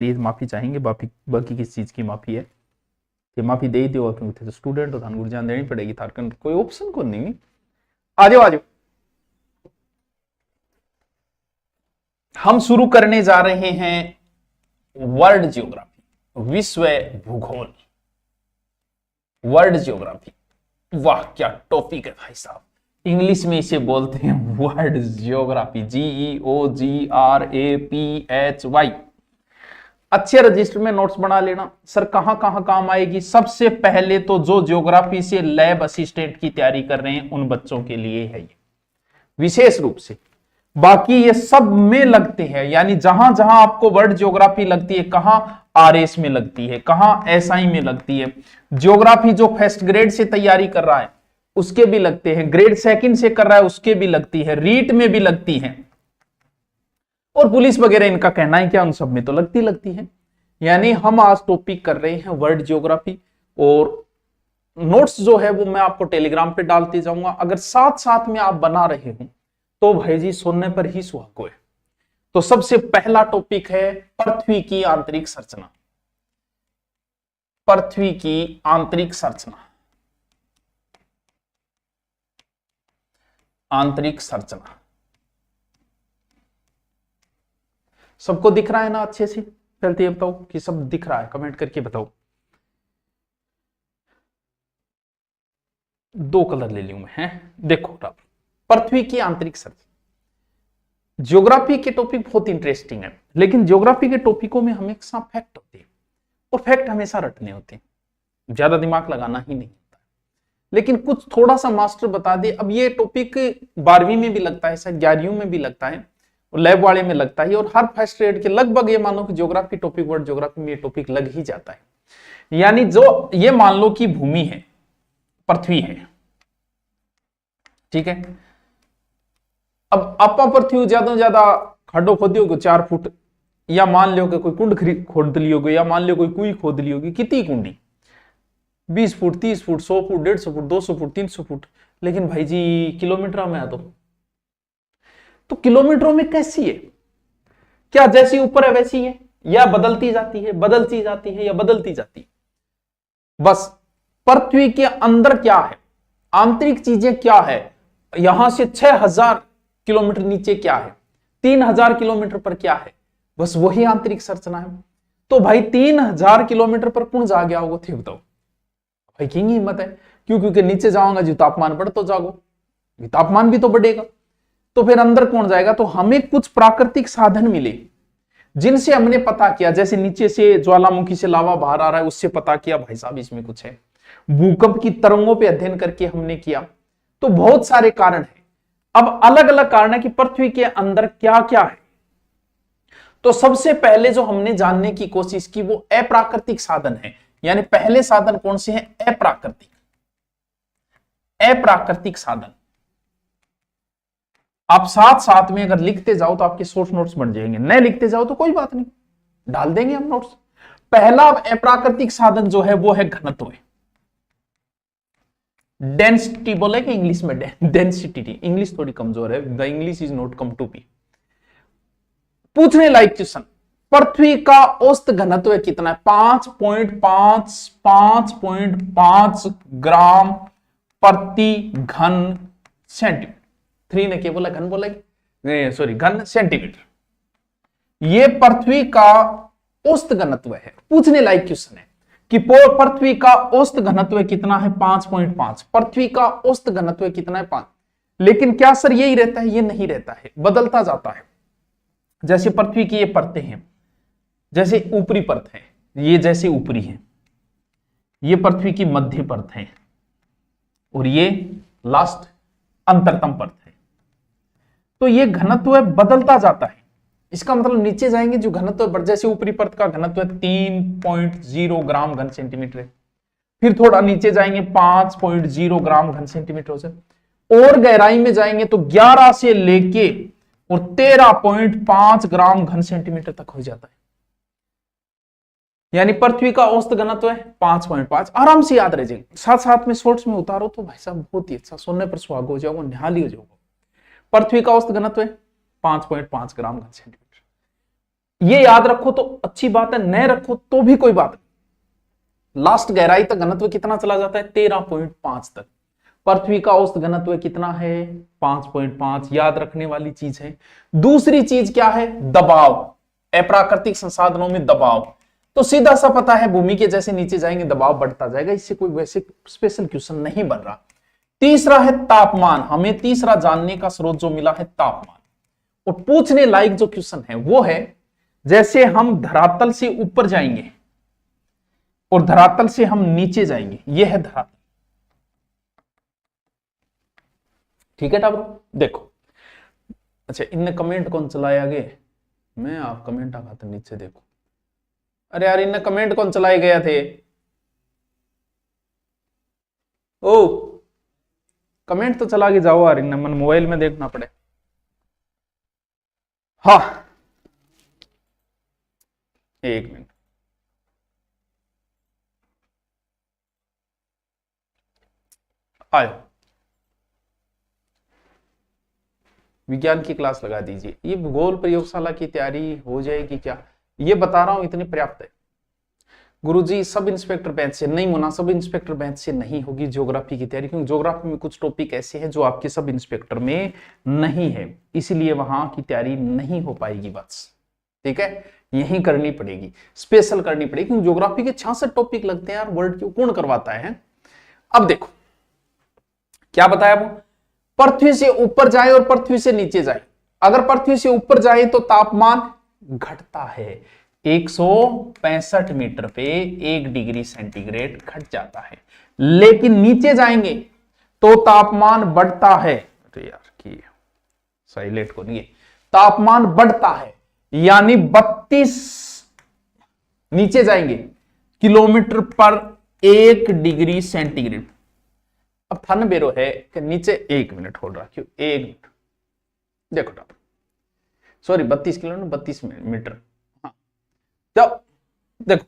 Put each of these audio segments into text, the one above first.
Please माफी चाहेंगे, बाकी बाकी किस चीज की माफी है कि माफी दे ही दो क्योंकि तो स्टूडेंट हो, थान जान देनी पड़ेगी, थार कोई ऑप्शन को नहीं। आ जाओ आ जाओ, हम शुरू करने जा रहे हैं वर्ल्ड जियोग्राफी, विश्व भूगोल, वर्ल्ड जियोग्राफी। वाह क्या टॉपिक है भाई साहब, इंग्लिश में इसे बोलते हैं वर्ल्ड जियोग्राफी, GEOGRAPHY। अच्छे रजिस्टर में नोट्स बना लेना। सर कहां कहां काम आएगी? सबसे पहले तो जो ज्योग्राफी से लैब असिस्टेंट की तैयारी कर रहे हैं उन बच्चों के लिए है ये विशेष रूप से, बाकी ये सब में लगते हैं। यानी जहां जहां आपको वर्ल्ड ज्योग्राफी लगती है, कहां RS में लगती है, कहां SI में लगती है। ज्योग्राफी जो फर्स्ट ग्रेड से तैयारी कर रहा है उसके भी लगते हैं, ग्रेड सेकंड से कर रहा है उसके भी लगती है, रीट में भी लगती है, और पुलिस वगैरह इनका कहना है क्या, उन सब में तो लगती है। यानी हम आज टॉपिक कर रहे हैं वर्ल्ड ज्योग्राफी, और नोट्स जो है वो मैं आपको टेलीग्राम पे डालते जाऊंगा। अगर साथ साथ में आप बना रहे हो तो भाई जी सुनने पर ही सुहागो है। तो सबसे पहला टॉपिक है पृथ्वी की आंतरिक संरचना, पृथ्वी की आंतरिक संरचना, आंतरिक संरचना। सबको दिख रहा है ना अच्छे से? चलते ये बताओ कि सब दिख रहा है, कमेंट करके बताओ। दो कलर ले लूं मैं, हैं देखो पृथ्वी की आंतरिक संरचना। ज्योग्राफी के टॉपिक बहुत इंटरेस्टिंग है, लेकिन ज्योग्राफी के टॉपिकों में हमेशा फैक्ट होते हैं, और फैक्ट हमेशा रटने होते हैं, ज्यादा दिमाग लगाना ही नहीं होता। लेकिन कुछ थोड़ा सा मास्टर बता दे। अब ये टॉपिक 12वीं में भी लगता है, शायद 11वीं में भी लगता है, और लैब वाले में लगता है, और हर फर्स्ट ग्रेड के लगभग ये मानो कि ज्योग्राफी टॉपिक, वर्ल्ड ज्योग्राफी में ये टॉपिक लग ही जाता है। यानी जो ये मान लो कि भूमि है, पृथ्वी है, ठीक है। अब आपा पृथ्वी ज्यादा ज्यादा खड्डो खोदी होगी 4 फुट, या मान लो कि कोई कुंड खोद ली होगी, या मान लो कोई कुई खोद ली होगी, कितनी कुंडी 20 foot 30 foot 100 foot 150 foot 200 foot 300 foot. लेकिन भाई जी किलोमीटर में आ तो किलोमीटरों में कैसी है? क्या जैसी ऊपर है वैसी है, या बदलती जाती है, बदलती जाती है, या बदलती जाती है? बस पृथ्वी के अंदर क्या है, आंतरिक चीजें क्या है, यहां से 6000 किलोमीटर नीचे क्या है, 3000 किलोमीटर पर क्या है, बस वही आंतरिक संरचना है। तो भाई 3000 किलोमीटर पर कौन जा गया होगा थे बताओ? भाई की हिम्मत है, क्यों? क्योंकि नीचे जाऊंगा जो तापमान बढ़ तो जागो, तापमान भी तो बढ़ेगा, तो फिर अंदर कौन जाएगा? तो हमें कुछ प्राकृतिक साधन मिले जिनसे हमने पता किया, जैसे नीचे से ज्वालामुखी से लावा बाहर आ रहा है, उससे पता किया भाई साहब इसमें कुछ है। भूकंप की तरंगों पे अध्ययन करके हमने किया। तो बहुत सारे कारण हैं। अब अलग अलग कारण है कि पृथ्वी के अंदर क्या क्या है। तो सबसे पहले जो हमने जानने की कोशिश की वो अप्राकृतिक साधन है। यानी पहले साधन कौन से हैं? अप्राकृतिक, अप्राकृतिक साधन। आप साथ साथ में अगर लिखते जाओ तो आपके शॉर्ट नोट्स बन जाएंगे, नहीं लिखते जाओ तो कोई बात नहीं, डाल देंगे हम नोट्स। पहला अप्राकृतिक साधन जो है वो है घनत्व, डेंसिटी बोलेंगे इंग्लिश में, डेंसिटी। इंग्लिश थोड़ी कमजोर है, the English is not come to be. पूछने लायक क्वेश्चन, पृथ्वी का औसत घनत्व कितना है? 5.5 ग्राम प्रति घन सेंटीमीटर। 3 ने क्या बोला? घन बोला, सॉरी घन सेंटीमीटर। ये पृथ्वी का औसत घनत्व है। पूछने लायक क्वेश्चन है कि पृथ्वी का औसत घनत्व कितना है? 5.5। पृथ्वी का औसत घनत्व कितना है? 5। लेकिन क्या सर यही रहता है? ये नहीं रहता है, बदलता जाता है। जैसे पृथ्वी की ये परतें हैं, जैसे ऊपरी परत है, ये जैसे ऊपरी है, ये पृथ्वी की मध्य परत है, और ये लास्ट अंतरतम परत है। तो ये घनत्व बदलता जाता है। इसका मतलब नीचे जाएंगे जो घनत्व बढ़, जैसे ऊपरी परत का घनत्व 3.0 ग्राम घन सेंटीमीटर है, फिर थोड़ा नीचे जाएंगे 5.0 ग्राम घन सेंटीमीटर हो जाए, और गहराई में जाएंगे तो 11 से लेके और 13.5 ग्राम घन सेंटीमीटर तक हो जाता है। यानी पृथ्वी का औसत घनत्व है 5.5। आराम से याद रह जाएगा, साथ साथ में शॉर्ट्स में उतारो तो भाई साहब बहुत ही अच्छा, सुनने पर सुहाग हो जाओगे, निहाली हो जाओगे। पृथ्वी का औसत घनत्व है 5.5 ग्राम घन सेंटीमीटर। ये याद रखो तो अच्छी बात है, न रखो तो भी कोई बात नहीं। लास्ट गहराई तक घनत्व कितना चला जाता है? 13.5 तक। पृथ्वी का औसत घनत्व कितना है? 5.5। याद रखने वाली चीज है। दूसरी चीज क्या है? दबाव, अप्राकृतिक संसाधनों में दबाव। तो सीधा सा पता है भूमि के जैसे नीचे जाएंगे दबाव बढ़ता जाएगा, इससे कोई वैसे स्पेशल क्वेश्चन नहीं बन रहा। तीसरा है तापमान। हमें तीसरा जानने का स्रोत जो मिला है तापमान। और पूछने लायक जो क्वेश्चन है वो है, जैसे हम धरातल से ऊपर जाएंगे और धरातल से हम नीचे जाएंगे, यह है धरातल। ठीक है टाबरो, देखो। अच्छा, इनने कमेंट कौन चलाए आगे? मैं आप कमेंट आगा तो नीचे देखो। अरे यार, इनने कमेंट कौन चलाए गया थे? ओ कमेंट तो चला के जाओ यार, इनने मन मोबाइल में देखना पड़े। हाँ, एक मिनट। आयो, विज्ञान की क्लास लगा दीजिए। ये भूगोल प्रयोगशाला की तैयारी हो जाएगी क्या? ये बता रहा हूं, इतनी पर्याप्त है। गुरुजी सब इंस्पेक्टर बैच से नहीं होना, सब इंस्पेक्टर बैच से नहीं होगी ज्योग्राफी की तैयारी, क्योंकि ज्योग्राफी में कुछ टॉपिक ऐसे हैं जो आपके सब इंस्पेक्टर में नहीं है, इसलिए वहां की तैयारी नहीं हो पाएगी बस। ठीक है, यही करनी पड़ेगी, स्पेशल करनी पड़ेगी, क्योंकि ज्योग्राफी के 66 टॉपिक लगते हैं यार, वर्ल्ड क्यों कौन करवाता है? अब देखो क्या बताया वो, पृथ्वी से ऊपर जाए और पृथ्वी से नीचे जाए। अगर पृथ्वी से ऊपर जाए तो तापमान घटता है, 165 मीटर पे 1 डिग्री सेंटीग्रेड घट जाता है। लेकिन नीचे जाएंगे तो तापमान बढ़ता है। तो यार की साइलेंट को नहीं, तापमान बढ़ता है, यानी 32 नीचे जाएंगे किलोमीटर पर 1 डिग्री सेंटीग्रेड। अब थन बेरो है कि नीचे 1 मिनट होल्ड रखियो, 1 मिनट देखो टाप, सॉरी 32 किलोमीटर 32 मीटर। हाँ, जब देखो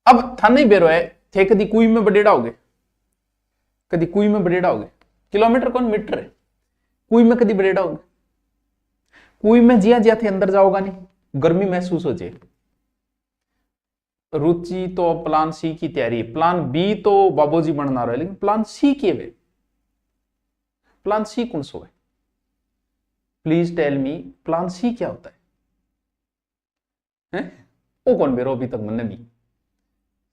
अब थन ही बेरो है थे, कदी कुई में बडेड़ा होगे, कदी कुई में बडेड़ा होगे। किलोमीटर कौन मीटर है, कुई में कदी बडेड़ा होगे। कुई में जिया जिया थे अंदर जाओगा नहीं, गर्मी महसूस हो जाए। रुचि तो प्लान सी की तैयारी, प्लान बी तो बाबूजी बनना रहा है, लेकिन प्लान सी के वे, प्लान सी कौन सो है? Please tell me, plan C क्या होता है? वो कौन बेरो अभी तक मैंने भी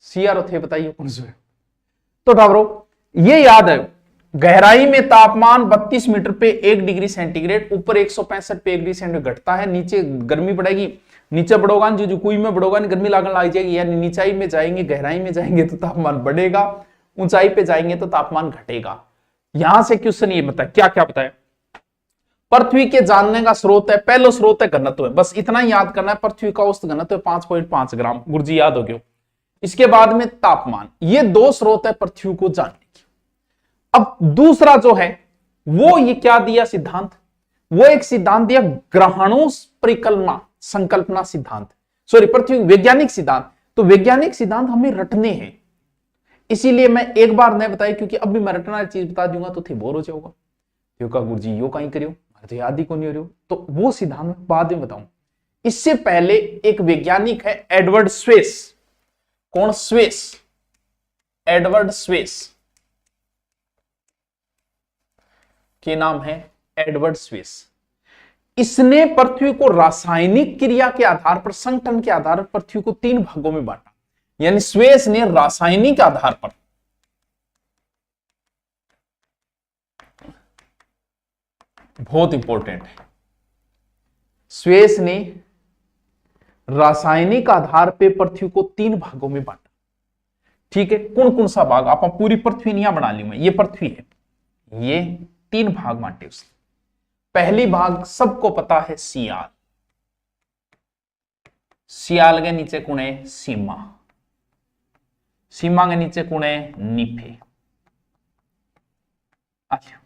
सीआर थे, बताइए कौन सो है? तो टाबरो ये याद है, गहराई में तापमान 32 मीटर पे 1 डिग्री सेंटीग्रेड, ऊपर 165 पे 1 डिग्री सेंटीग्रेड घटता है, नीचे गर्मी बढ़ेगी, नीचे बढ़ोगा जो कुई में बढ़ोगा गर्मी लागने लग जाएगी, यानी नीचाई में जाएंगे, गहराई में जाएंगे तो तापमान बढ़ेगा, ऊंचाई पे जाएंगे तो तापमान घटेगा। यहां से क्वेश्चन ये बताया, क्या क्या बताया? पृथ्वी के जानने का स्रोत है, पहला स्रोत है घनत्व है, बस इतना ही याद करना है। पृथ्वी का औसत घनत्व 5.5 ग्राम, गुरुजी याद हो गया। इसके बाद में तापमान, ये 2 स्रोत है पृथ्वी को जानने की। अब दूसरा जो है वो ये क्या दिया सिद्धांत, वो एक सिद्धांत दिया ग्रहणों परिकल्पना संकल्पना सिद्धांत, सॉरी पृथ्वी वैज्ञानिक सिद्धांत। तो वैज्ञानिक सिद्धांत हमें रटने हैं, इसीलिए मैं एक बार नहीं बताया, क्योंकि अब भी मैं रटना वाली चीज बता दूंगा तो थे बोर हो जाओगा, यो का गुरुजी यो कहीं करियो, तो याद ही को नहीं हो रही हो, तो वो सिद्धांत में बाद में बताऊं। इससे पहले एक वैज्ञानिक है एडवर्ड स्वेस। कौन? स्वेस, एडवर्ड स्वेस के नाम है एडवर्ड स्वेस। इसने पृथ्वी को रासायनिक क्रिया के आधार पर, संगठन के आधार पर पृथ्वी को 3 भागों में बांटा। यानी स्वेस ने रासायनिक आधार पर, बहुत इंपॉर्टेंट है, स्वेस ने रासायनिक आधार पे पृथ्वी को 3 भागों में बांटा। ठीक है, कौन कौन सा भाग? आप पूरी पृथ्वी नहीं बना ली मैं, ये पृथ्वी है, ये 3 भाग बांटे उसने। पहली भाग सबको पता है सियाल, सियाल के नीचे कौन है? सीमा, सीमा के नीचे कौन है? निफे। अच्छा,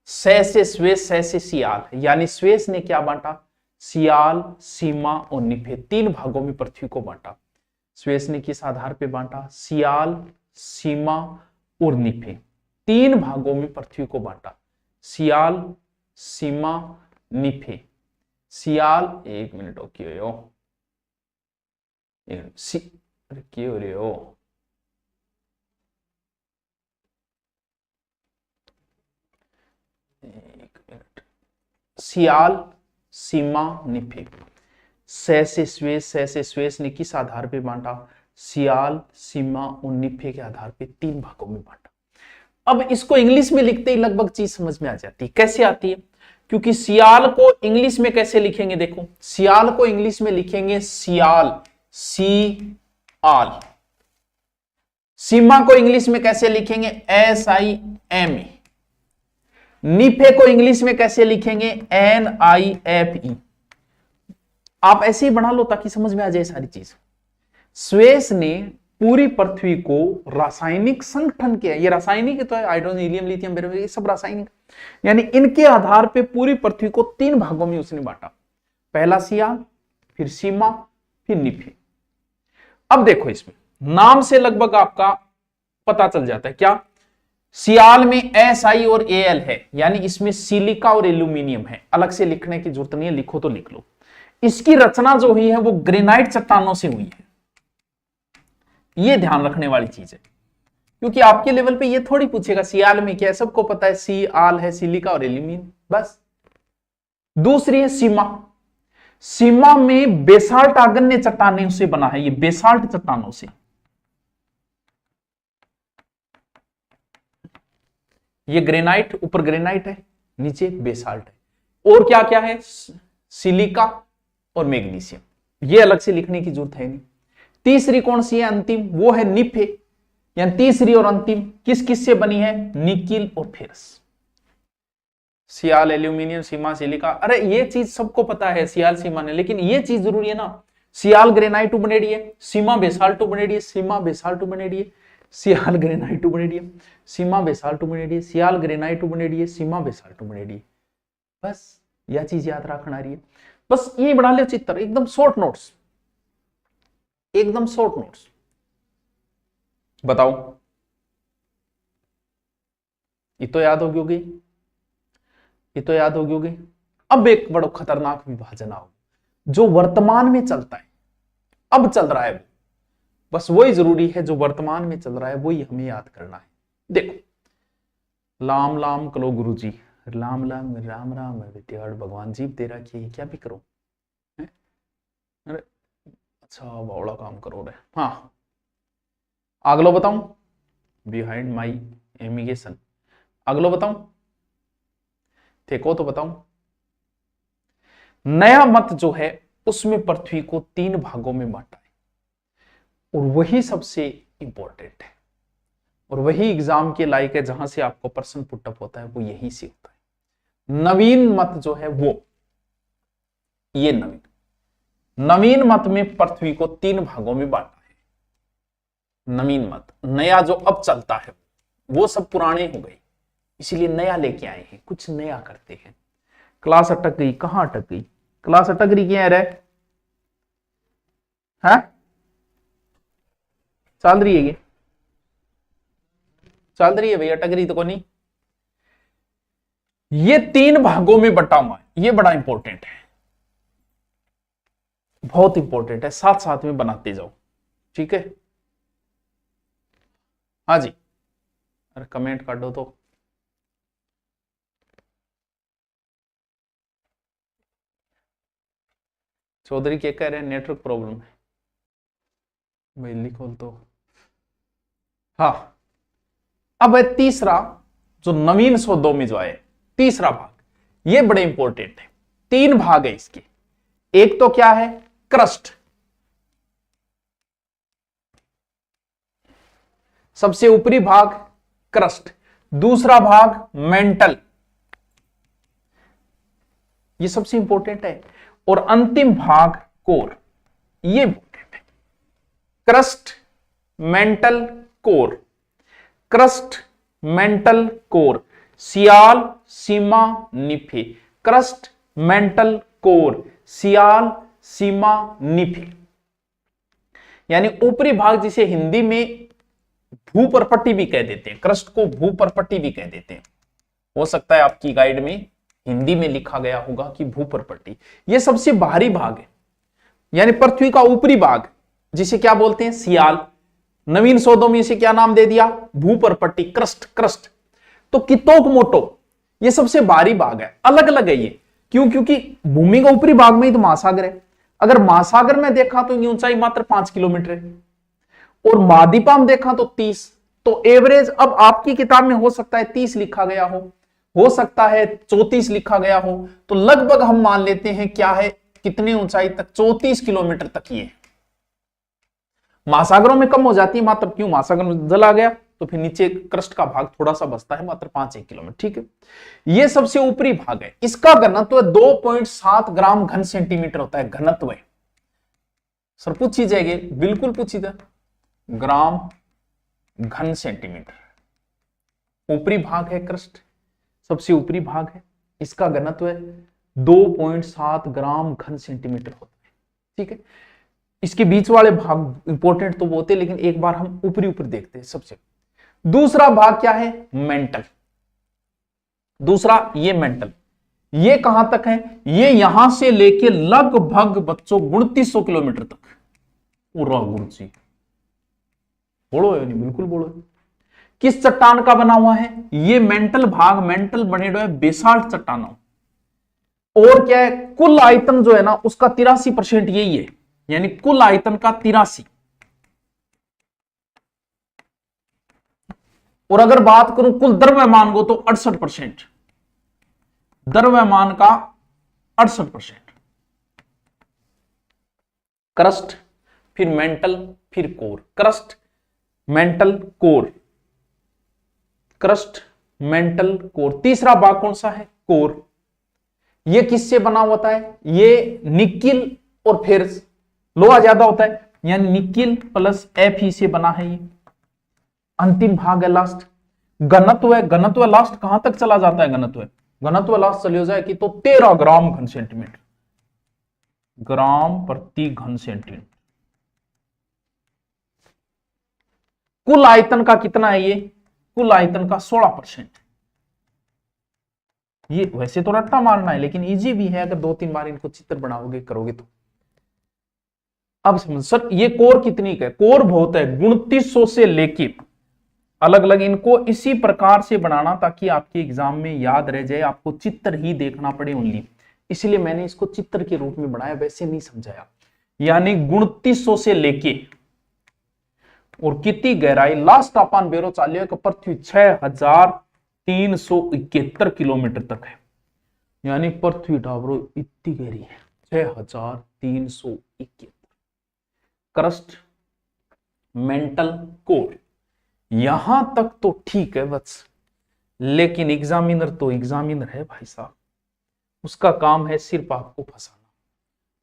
सै से स्वेस, सै से सियाल, यानी स्वेस ने क्या बांटा? सियाल, सीमा और निफे, 3 भागों में पृथ्वी को बांटा। स्वेस ने किस आधार पे बांटा? सियाल, सीमा और निफे, 3 भागों में पृथ्वी को बांटा। सियाल, सीमा, निफे, सियाल, एक मिनट क्यों हो, अरे क्यों हो रहे हो, एक मिनट। सियाल, सीमा, निफे। से स्वेस ने किस आधार पे बांटा, सियाल, सीमा और निफे के आधार पे 3 भागों में बांटा। अब इसको इंग्लिश में लिखते ही लगभग चीज समझ में आ जाती है। कैसे आती है, क्योंकि सियाल को इंग्लिश में कैसे लिखेंगे, देखो सियाल को इंग्लिश में लिखेंगे सियाल, सी आल। सीमा को इंग्लिश में कैसे लिखेंगे, SIMA। निफे को इंग्लिश में कैसे लिखेंगे, NIFE। आप ऐसे ही बना लो ताकि समझ में आ जाए सारी चीज। स्वेस ने पूरी पृथ्वी को रासायनिक संगठन किया, ये रासायनिक तो है, हाइड्रोजन, हीलियम, लिथियम, बेरियम, ये सब रासायनिक, यानी इनके आधार पे पूरी पृथ्वी को 3 भागों में उसने बांटा। पहला सियाल, फिर सीमा, फिर निफे। अब देखो इसमें नाम से लगभग आपका पता चल जाता है क्या, सियाल में SI और AL है, यानी इसमें सिलिका और एल्यूमिनियम है, अलग से लिखने की जरूरत नहीं है, लिखो तो लिख लो। इसकी रचना जो हुई है वो ग्रेनाइट चट्टानों से हुई है, ये ध्यान रखने वाली चीज है, क्योंकि आपके लेवल पे ये थोड़ी पूछेगा सियाल में क्या है, सबको पता है सियाल है सिलिका और एल्यूमिनियम बस। दूसरी है सीमा, सीमा में बेसाल्ट आगन्य चट्टानों से बना है, ये बेसाल्ट चट्टानों से, ये ग्रेनाइट, ऊपर ग्रेनाइट है, नीचे बेसाल्ट है। और क्या क्या है, सिलिका और मैग्नीशियम, ये अलग से लिखने की जरूरत है नहीं। तीसरी कौन सी है, अंतिम, वो है निफे, यानी तीसरी और अंतिम किस किस से बनी है, निकिल और फेरस। सियाल, एल्यूमिनियम, सीमा, सिलिका, अरे ये चीज सबको पता है सियाल सीमा ने, लेकिन ये चीज जरूरी है ना, सियाल ग्रेनाइट बनेड़ी है, सीमा बेसाल्ट बनेड़ी है, सीमा बेसाल्ट बनेड़ी है, सियाल ग्रेनाइट बनेड़ी है, सीमा बेसाल्ट बनेड़ी है, सियाल ग्रेनाइट बनेड़ी है, सीमा बेसाल्ट बनेड़ी है, बस यह चीज याद रखना रही है। बस ये बना ले चित्र, एकदम शॉर्ट नोट्स, एकदम शॉर्ट नोट्स। बताओ, ये तो याद होगी, ये तो याद होगी। अब एक बड़ा खतरनाक विभाजन आओ, जो वर्तमान में चलता है, अब चल रहा है वो, बस वही जरूरी है, जो वर्तमान में चल रहा है वही हमें याद करना है। देखो, लाम लाम कलो गुरु जी, लाम लाम राम राम विद्याड़ भगवान जीव दे रखिए, क्या भी करो, अरे अच्छा बड़ा काम करो रे। हाँ, अगलो बताऊं, बिहाइंड माई एमिगेशन, अगलो बताऊं, देखो तो बताऊं, नया मत जो है उसमें पृथ्वी को 3 भागों में बांटा है, और वही सबसे इंपॉर्टेंट है, और वही एग्जाम के लायक है, जहां से आपको प्रश्न पुटअप होता है वो यही से होता है। नवीन मत जो है वो, ये नवीन मत में पृथ्वी को 3 भागों में बांटा है। नवीन मत, नया जो अब चलता है वो सब पुराने हो गए, इसीलिए नया लेके आए हैं, कुछ नया करते हैं। क्लास अटक गई, कहां अटक गई क्लास, अटक रही क्या है, चल रही है, चल रही है भाई, अटक रही तो को नहीं। ये 3 भागों में बटा हुआ है, ये बड़ा इंपॉर्टेंट है, बहुत इंपॉर्टेंट है, साथ साथ में बनाते जाओ, ठीक है। हाँ जी, अरे कमेंट कर दो तो, चौधरी क्या कह रहे हैं, नेटवर्क प्रॉब्लम है भाई, लिखो तो। हाँ, अब है तीसरा, जो नवीन शोधों में जो है तीसरा भाग, ये बड़े इंपॉर्टेंट है। 3 भाग है इसके, एक तो क्या है, क्रस्ट, सबसे ऊपरी भाग क्रस्ट, दूसरा भाग मेंटल, ये सबसे इंपॉर्टेंट है, और अंतिम भाग कोर, ये इंपॉर्टेंट है। Crust, mantle, core, crust, mantle, core, sial, sima, nife, crust, mantle, core, sial, sima, nife, यानी ऊपरी भाग जिसे हिंदी में भूपरपट्टी भी कह देते हैं, क्रस्ट को भूपरपट्टी भी कह देते हैं, हो सकता है आपकी गाइड में हिंदी में लिखा गया होगा कि भूपर्पट्टी। यह सबसे बाहरी भाग है, यानी पृथ्वी का ऊपरी भाग, जिसे क्या बोलते हैं, सियाल। नवीन शोधों में इसे क्या नाम दे दिया, भूपर्पट्टी, क्रस्ट। तो कितोक मोटो ये सबसे बाहरी भाग है, अलग अलग है ये। क्यों? क्योंकि भूमि का ऊपरी भाग में ही तो महासागर है। अगर महासागर में देखा तो ऊंचाई मात्र 5 किलोमीटर है, और महाद्वीप में देखा तो 30। तो एवरेज अब आपकी किताब में हो सकता है 30 लिखा गया हो सकता है 34 लिखा गया हो, तो लगभग हम मान लेते हैं क्या है, कितनी ऊंचाई तक, 34 किलोमीटर तक ये। महासागरों में कम हो जाती है मात्र, क्यों, महासागर में जल आ गया तो फिर नीचे क्रस्ट का भाग थोड़ा सा बचता है, मात्र 5-1 किलोमीटर। ठीक है, ये सबसे ऊपरी भाग है। इसका घनत्व 2.7 ग्राम घन सेंटीमीटर होता है, घनत्व है। सर पूछी जाएगी, बिल्कुल पूछी जाए, ग्राम घन सेंटीमीटर। ऊपरी भाग है क्रस्ट, सबसे ऊपरी भाग है, इसका घनत्व है 2.7 ग्राम घन सेंटीमीटर होता है। ठीक है, इसके बीच वाले भाग इंपॉर्टेंट तो होते, लेकिन एक बार हम ऊपरी ऊपर देखते हैं। सबसे दूसरा भाग क्या है, मेंटल। दूसरा ये मेंटल, ये कहां तक है, ये यहां से लेके लगभग बच्चों 2900 किलोमीटर तक। पूरा गुरुजी बोलो है, नहीं बिल्कुल बोलो। किस चट्टान का बना हुआ है ये मेंटल भाग, मेंटल बने हुए बेसाल्ट चट्टानों। और क्या है, कुल आयतन जो है ना उसका 83% यही है, यानी कुल आयतन का 83। और अगर बात करूं कुल द्रव्यमान को तो 68%, द्रव्यमान का 68%। क्रस्ट, फिर मेंटल, फिर core. Crust, mantle, core, crust, mantle, core. तीसरा भाग कौन सा है, कोर। ये किससे बना होता है, ये निकिल और फेरस, लोहा ज्यादा होता है, यानी निकिल प्लस Fe से बना है ये। अंतिम भाग है लास्ट, घनत्व है। घनत्व लास्ट कहां तक चला जाता है, घनत्व लास्ट चले जाए कि तो 13 ग्राम घन सेंटीमीटर, ग्राम प्रति घन सेंटीमीटर। कुल आयतन का कितना है ये, कुल आयतन का 16%। ये वैसे तो रट्टा मारना है, लेकिन इजी भी है अगर 2-3 बार इनको चित्र बनाओगे करोगे तो। अब समझ सर, ये कोर कितनी का है, कोर बहुत है, 2900 से लेके अलग अलग। इनको इसी प्रकार से बनाना ताकि आपके एग्जाम में याद रह जाए, आपको चित्र ही देखना पड़े ओनली, इसलिए मैंने इसको चित्र के रूप में बनाया, वैसे नहीं समझाया। यानी 2900 से लेके और कितनी गहराई, लास्ट अपन बेरो चालियो का पृथ्वी 6371 किलोमीटर तक है, यानी पृथ्वी डाबरो इतनी गहरी है 6371। क्रस्ट, मेंटल, कोर, यहां तक तो ठीक है बस, लेकिन एग्जामिनर तो एग्जामिनर है भाई साहब, उसका काम है सिर्फ आपको फंसाना,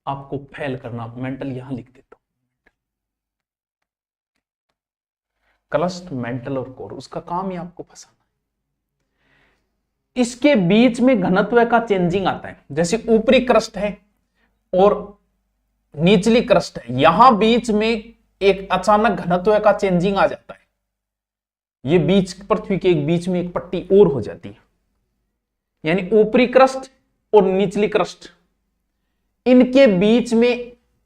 आपको फेल करना। मेंटल यहां लिख देता हूं, क्रस्ट, मेंटल और कोर, उसका काम ही आपको फंसाना है। इसके बीच में घनत्व का चेंजिंग आता है, जैसे ऊपरी क्रस्ट है और निचली क्रस्ट है, यहां बीच में एक अचानक घनत्व का चेंजिंग आ जाता है। ये बीच, पृथ्वी के एक बीच में एक पट्टी और हो जाती है, यानी ऊपरी क्रस्ट और निचली क्रस्ट, इनके बीच में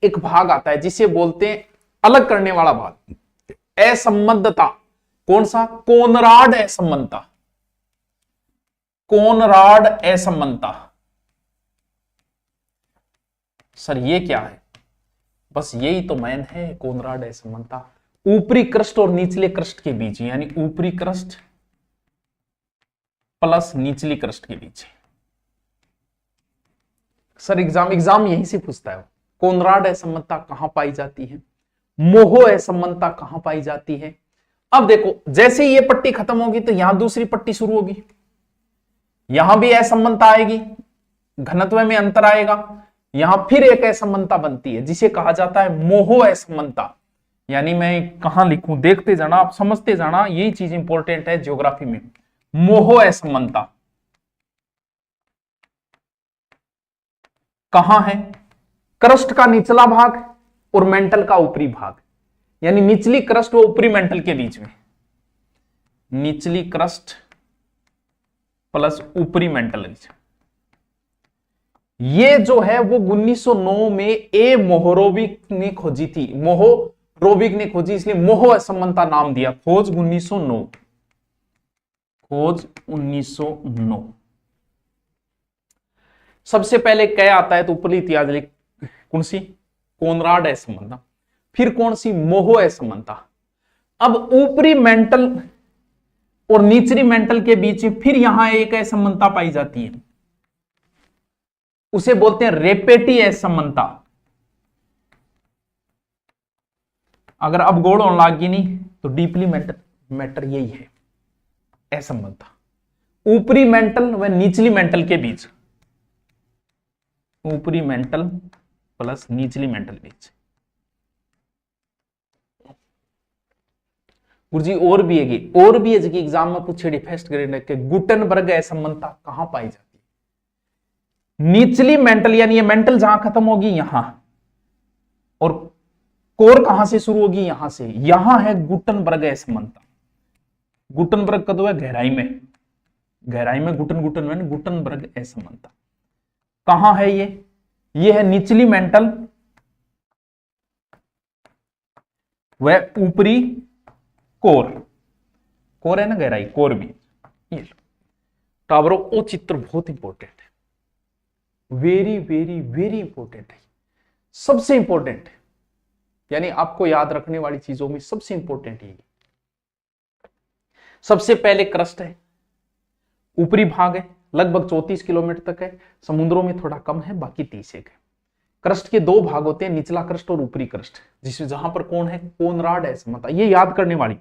एक भाग आता है जिसे बोलते हैं अलग करने वाला भाग, असंबद्धता। कौन सा, कोनराड असमानता, कोनराड असमानता। सर ये क्या है, बस यही तो मैन है, कोनराड असमानता। ऊपरी क्रस्ट और निचले क्रस्ट के बीच, यानी ऊपरी क्रस्ट प्लस निचली क्रस्ट के बीच। सर एग्जाम यहीं से पूछता है, कोनराड असमानता कहां पाई जाती है, मोहो असमानता कहां पाई जाती है। अब देखो, जैसे ये पट्टी खत्म होगी तो यहां दूसरी पट्टी शुरू होगी, यहां भी असमानता आएगी, घनत्व में अंतर आएगा, यहां फिर एक असमानता बनती है जिसे कहा जाता है मोहो असमानता। यानी मैं कहां लिखूं, देखते जाना, आप समझते जाना, यही चीज इंपॉर्टेंट है ज्योग्राफी में। मोहो असमानता कहां है, क्रस्ट का निचला भाग और मेंटल का ऊपरी भाग, यानी निचली क्रस्ट व ऊपरी मेंटल के बीच में, निचली क्रस्ट प्लस ऊपरी मेंटल। ये जो है वो 1909 में ए मोहरोविक ने खोजी थी, मोहरोविक ने खोजी, इसलिए मोह असमानता नाम दिया। खोज 1909, खोज 1909। सबसे पहले क्या आता है तो ऊपरी इतिहास लिख, कौन सी, कोनराड असमानता। फिर कौन सी, मोह असमानता। अब ऊपरी मेंटल और निचली मेंटल के बीच में फिर यहां एक असमानता पाई जाती है, उसे बोलते हैं रेपेटी असमानता। अगर अब गोड़ होने लगी नहीं तो डीपली मैटर यही है असमानता, ऊपरी मेंटल व निचली मेंटल के बीच, ऊपरी मेंटल प्लस निचली मेंटल बीच। गुरुजी और भी है कि एग्जाम में पूछे फर्स्ट ग्रेड के गुटनबर्ग असमानता कहां पाई जाती है? निचली मेंटल यानी ये मेंटल जहां खत्म होगी यहां, और कोर कहां से शुरू होगी, यहां से। यहां है गुटनबर्ग असमानता। गुटनबर्ग कद है गहराई में, गहराई में गुटनबर्ग असमानता कहां है? ये है निचली मेंटल व ऊपरी कोर, कोर है ना गहराई, कोर भी। ये लो टावरों, वो चित्र बहुत इंपॉर्टेंट है, वेरी वेरी वेरी इंपॉर्टेंट है, सबसे इंपॉर्टेंट है, यानी आपको याद रखने वाली चीजों में सबसे इंपॉर्टेंट है। सबसे पहले क्रस्ट है, ऊपरी भाग है, लगभग 34 किलोमीटर तक है, समुद्रों में थोड़ा कम है, बाकी 30 है। क्रस्ट के दो भाग होते हैं, निचला क्रस्ट और ऊपरी क्रस्ट, जिसमें जहां पर कौन है, कोनराड असमानता। ये याद करने वाली,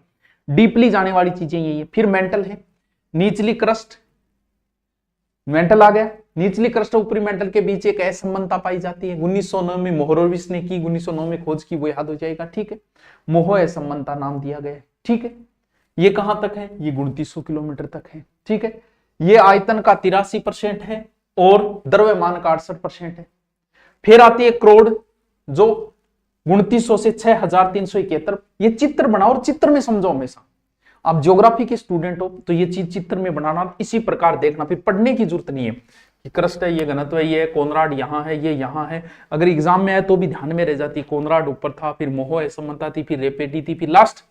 डीपली जाने वाली चीजें यही है। फिर मेंटल है, निचली क्रस्ट, मेंटल आ गया, निचली क्रस्ट और ऊपरी मेंटल के बीच एक असमानता पाई जाती है। 1909 में मोहरोविच ने की, 1909 में खोज की, वो याद हो जाएगा, ठीक है। मोह असमानता नाम दिया गया, ठीक है। ये कहां तक है, ये 2900 किलोमीटर तक है, ठीक है। ये आयतन का 83% है और द्रव्यमान का 68% है। फिर आती है क्रोड, जो 2900 से 6371। ये चित्र बनाओ और चित्र में समझो हमेशा। आप ज्योग्राफी के स्टूडेंट हो तो ये चीज चित्र में बनाना, इसी प्रकार देखना, फिर पढ़ने की जरूरत नहीं है कि क्रस्ट है, ये घनत्व है, ये कोनराड यहां है, ये यहां है। अगर एग्जाम में आए तो भी ध्यान में रह जाती, कोनराड ऊपर था, फिर मोह असमानता थी, फिर रेपेटी थी, फिर लास्ट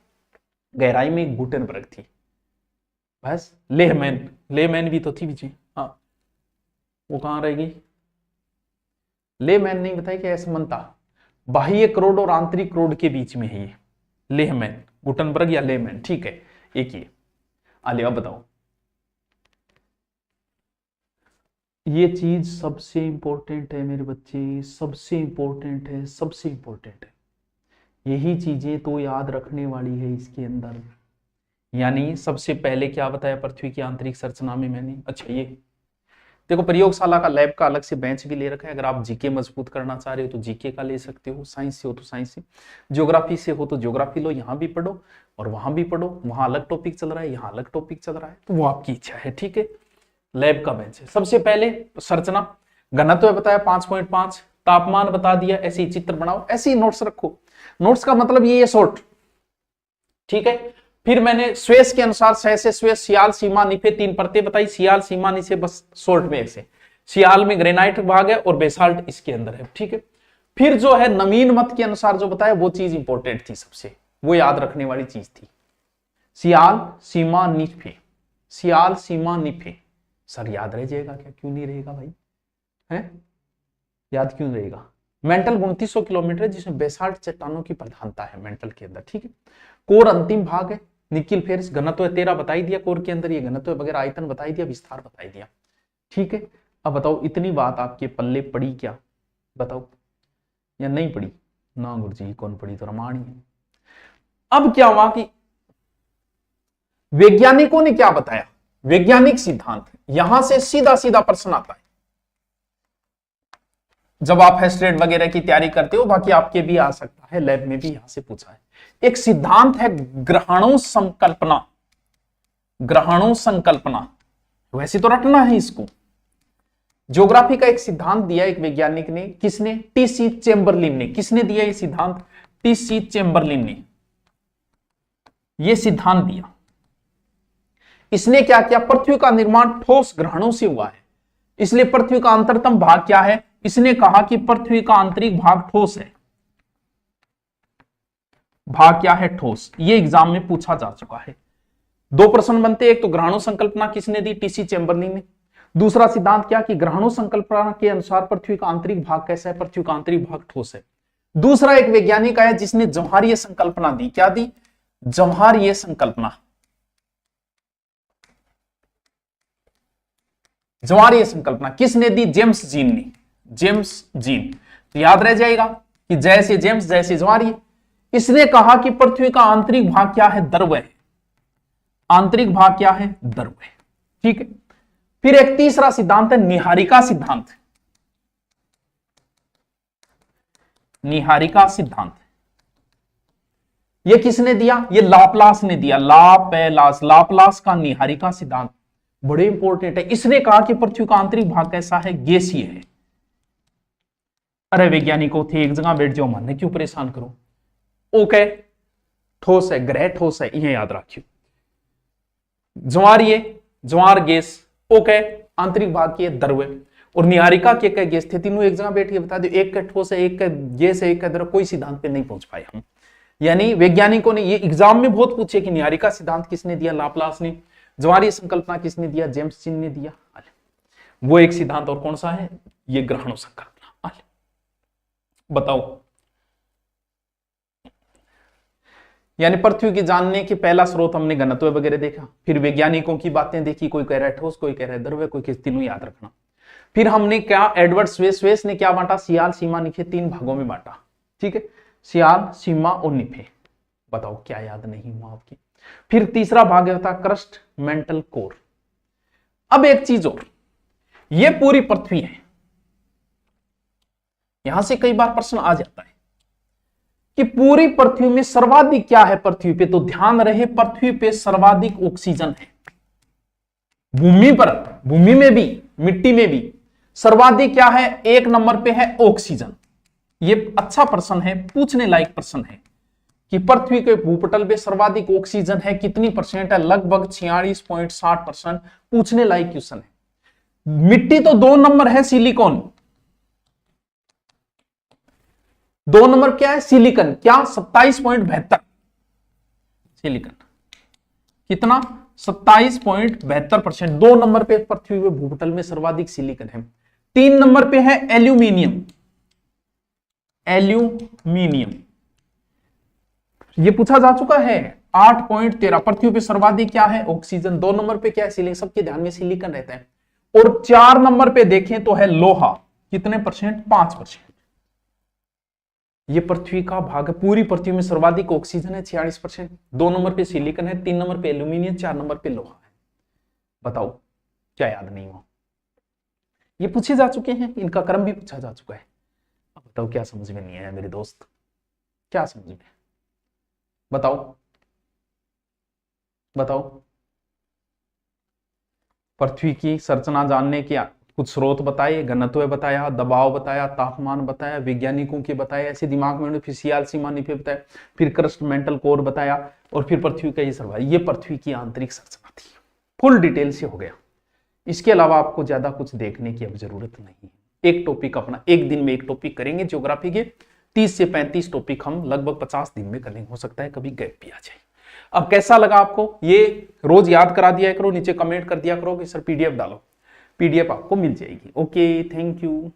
गहराई में गुटेनबर्ग थी। बस लेहमैन भी तो थी बीच में, हाँ वो कहां रहेगी, लेहमैन नहीं बताई कि असमानता बाह्य क्रोड और आंतरिक क्रोड के बीच में है ये, लेहमैन, गुटेनबर्ग या लेहमैन, ठीक है, एक ही है। आलिए अब बताओ, ये चीज सबसे इंपॉर्टेंट है मेरे बच्चे, सबसे इंपॉर्टेंट है, सबसे इंपॉर्टेंट है। यही चीजें तो याद रखने वाली है इसके अंदर। यानी सबसे पहले क्या बताया पृथ्वी की आंतरिक संरचना में मैंने, अच्छा ये देखो, प्रयोगशाला का लैब का अलग से बेंच भी ले रखा है। अगर आप जीके मजबूत करना चाह रहे हो तो जीके का ले सकते हो, साइंस से हो तो साइंस से, ज्योग्राफी से हो तो ज्योग्राफी लो, यहाँ भी पढ़ो और वहां भी पढ़ो, वहां अलग टॉपिक चल रहा है, यहाँ अलग टॉपिक चल रहा है, तो वो आपकी इच्छा है, ठीक है। लैब का बेंच है। सबसे पहले संरचना, घनत्व बताया 5.5, तापमान बता दिया, ऐसे ही चित्र बनाओ, ऐसे ही नोट्स रखो। नोट्स का मतलब ये शॉर्ट, ठीक है। फिर मैंने स्वेस के अनुसार सह से स्वेस, सियाल, सीमा, निफे 3 परतें बताई। सियाल, सीमा, निफे बस शॉर्ट में ऐसे, सियाल में ग्रेनाइट भाग है और बेसाल्ट इसके अंदर है, ठीक है। फिर जो है नवीन मत के अनुसार जो बताया वो चीज इंपॉर्टेंट थी सबसे, वो याद रखने वाली चीज थी। सियाल, सीमा, निफे, सियाल, सीमा, निफे। सर याद रह जाएगा क्या, क्यों नहीं रहेगा भाई, है याद क्यों रहेगा। मेंटल 2900 किलोमीटर है, जिसमें बेसाल्ट चट्टानों की प्रधानता है मेंटल के अंदर, ठीक है। कोर अंतिम भाग है, निकिल फेरस, घनत्व 13 बताई दिया, कोर के अंदर ये घनत्व वगैरह, आयतन बताई दिया, विस्तार बताई दिया, ठीक है। अब बताओ इतनी बात आपके पल्ले पड़ी क्या, बताओ, या नहीं पड़ी ना गुरुजी, कौन पड़ी, तो रामायण है। अब क्या हुआ कि वैज्ञानिकों ने क्या बताया, वैज्ञानिक सिद्धांत, यहां से सीधा सीधा प्रश्न आता है जब आप फर्स्ट ग्रेड वगैरह की तैयारी करते हो, बाकी आपके भी आ सकता है, लैब में भी यहां से पूछा है। एक सिद्धांत है ग्रहणों संकल्पना, ग्रहणों संकल्पना, वैसे तो रटना है इसको। ज्योग्राफी का एक सिद्धांत दिया एक वैज्ञानिक ने, किसने, टीसी चेम्बरलिन ने। किसने दिया ये सिद्धांत, टीसी चेम्बरलिन ने ये सिद्धांत दिया। इसने क्या किया, पृथ्वी का निर्माण ठोस ग्रहणों से हुआ है। इसलिए पृथ्वी का अंतरतम भाग क्या है? इसने कहा कि पृथ्वी का आंतरिक भाग ठोस है। भाग क्या है? ठोस। ये एग्जाम में पूछा जा चुका है। दो प्रश्न बनते, एक तो ग्रहणों संकल्पना किसने दी? टीसी चैम्बरलिन ने। दूसरा सिद्धांत क्या कि ग्रहणों संकल्पना के अनुसार पृथ्वी का आंतरिक भाग कैसा है? पृथ्वी का आंतरिक भाग ठोस है। दूसरा एक वैज्ञानिक आया जिसने जौहरीय संकल्पना दी। क्या दी? जौहरीय संकल्पना। जौहरीय संकल्पना किसने दी? जेम्स जीन ने। James gene. तो याद रह जाएगा कि जैसे जेम्स जैसे जौहरीय। इसने कहा कि पृथ्वी का आंतरिक भाग क्या है? द्रव है। आंतरिक भाग क्या है? द्रव है। ठीक है। फिर एक तीसरा सिद्धांत है निहारिका सिद्धांत। निहारिका सिद्धांत ये किसने दिया? ये लाप्लास ने दिया। लाप्लास का निहारिका सिद्धांत बड़े इंपॉर्टेंट है। इसने कहा कि पृथ्वी का आंतरिक भाग कैसा है? गैसीय है। अरे वैज्ञानिकों थे एक जगह बैठ जाओ, मानने क्यों परेशान करो। ओके, ठोस है, ग्रह ठोस है, यह याद रखियो। ज्वार गैस, ओके, आंतरिक भाग की द्रव है। और निहारिका के कई गैस थे, तीनों एक जगह बैठ के बता दो, एक का ठोस है, एक का गैस है, एक का द्रव। कोई सिद्धांत पे नहीं पहुंच पाए हम। यानी वैज्ञानिकों ने ये एग्जाम में बहुत पूछे कि निहारिका सिद्धांत किसने दिया? लाप्लास ने। ज्वारीय संकल्पना किसने दिया? जेम्स जीन ने दिया। वो एक सिद्धांत और कौन सा है? ये ग्रहणों संकल्पना। बताओ। यानी पृथ्वी की जानने की पहला स्रोत हमने घनत्व वगैरह देखा, फिर वैज्ञानिकों की बातें देखी, कोई कह रहा है ठोस, कोई कह रहा है द्रव, कोई किस, तीनों याद रखना। फिर हमने क्या, एडवर्ड स्वेस ने क्या बांटा? सियाल, सीमा, निफे, तीन भागों में बांटा। ठीक है, सियाल, सीमा और निफे। बताओ क्या याद नहीं हुआ आपकी? फिर तीसरा भाग होता क्रस्ट, मेंटल कोर। अब एक चीज और, ये पूरी पृथ्वी है। यहां से कई बार प्रश्न आ जाता है कि पूरी पृथ्वी में सर्वाधिक क्या है? पृथ्वी पे तो ध्यान रहे, पृथ्वी पे सर्वाधिक ऑक्सीजन है। भूमि पर, भूमि में भी, मिट्टी में भी सर्वाधिक क्या है? एक नंबर पे है ऑक्सीजन। ये अच्छा प्रश्न है, पूछने लायक प्रश्न है कि पृथ्वी के भूपटल पे सर्वाधिक ऑक्सीजन है, कितनी परसेंट है? लगभग 46.60%। पूछने लायक क्वेश्चन है। मिट्टी तो 2 नंबर है, सिलिकॉन। 2 नंबर क्या है? सिलिकॉन। क्या? 27.72। सिलिकॉन कितना? 27.72%। 2 नंबर पे पृथ्वी के भूपटल में सर्वाधिक सिलिकॉन है। 3 नंबर पे है एल्यूमिनियम। एल्यूमिनियम ये पूछा जा चुका है। 8.13। पृथ्वी पे सर्वाधिक क्या है? ऑक्सीजन। 2 नंबर पे क्या है? सिलिकॉन। सबके ध्यान में सिलिकॉन रहता है। और 4 नंबर पे देखें तो है लोहा। कितने परसेंट? 5%। ये पृथ्वी का भाग है। पूरी पृथ्वी में सर्वाधिक ऑक्सीजन है 46%। 2 नंबर पे सिलिकॉन है, 3 नंबर पे एल्यूमिनियम, 4 नंबर पे लोहा है। बताओ क्या याद नहीं हुआ? ये पूछे जा चुके हैं, इनका क्रम भी पूछा जा चुका है। अब बताओ क्या समझ में नहीं आया मेरे दोस्त? क्या समझ में? बताओ बताओ। पृथ्वी की संरचना जानने की कुछ स्रोत बताए, घनत्व बताया, दबाव बताया, तापमान बताया, वैज्ञानिकों के बताया, ऐसे दिमाग में फिर सियाल, सीमा, निफे बताया, फिर क्रस्ट, मेंटल कोर बताया, और फिर पृथ्वी का ये सर्वाइव। ये पृथ्वी की आंतरिक संरचना थी। फुल डिटेल से हो गया। इसके अलावा आपको ज्यादा कुछ देखने की अब जरूरत नहीं है। एक टॉपिक अपना, एक दिन में एक टॉपिक करेंगे ज्योग्राफी के। 30 से 35 टॉपिक हम लगभग 50 दिन में करेंगे। हो सकता है कभी गैप भी आ जाए। अब कैसा लगा आपको? ये रोज याद करा दिया करो, नीचे कमेंट कर दिया करो कि सर पीडीएफ डालो। पीडीएफ आपको मिल जाएगी। Okay, thank you.